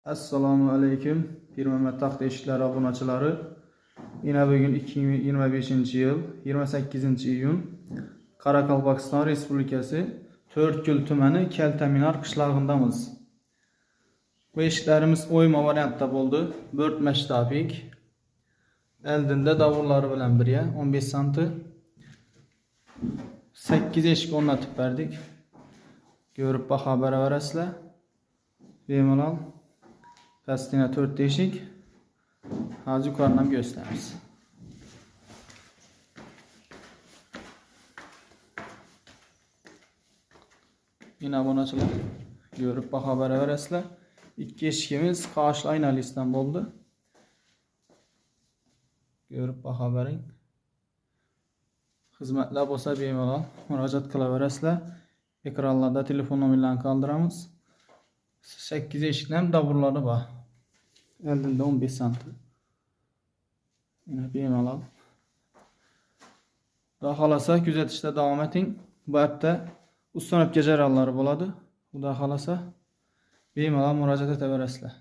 Assalomu alaykum. Pirmamat taxta eshiklari obunachilari. Yine bugün 2025 yıl 28 iyun Qoraqalpaqiston Respublikasi To'rtko'l tumani Kaltaminar qishlog'indamiz. Bu eshiklarimiz oyma variantda bo'ldi. Bo'rtmashtapik. Eldinda davurlari bilan birga 15 santi 8 eshik o'rnatib berdik. Görüp baha beraverasizlar. Bemalol pastına 4 eshik. Hozir yuqoridan gösteririz. Yine obunachilar görüp baha beraverasizlar. 2 eshigimiz qoshli aynalisdan bo'ldi. Görüp baha bering. Xizmatlar bo'lsa bemalol murojaat qilaverasizlar. Ekranlarda telefon nomerlarini qoldiramiz. 8 eshikdan davurlari bor. Eldinda 15 santi. Yine bemalol. Xudo xolasa kuzatishda davom eting. Bu hafta ustanobga jarayonlari bo'ladi. Xudo xolasa bemalol murojaat etaverasizlar.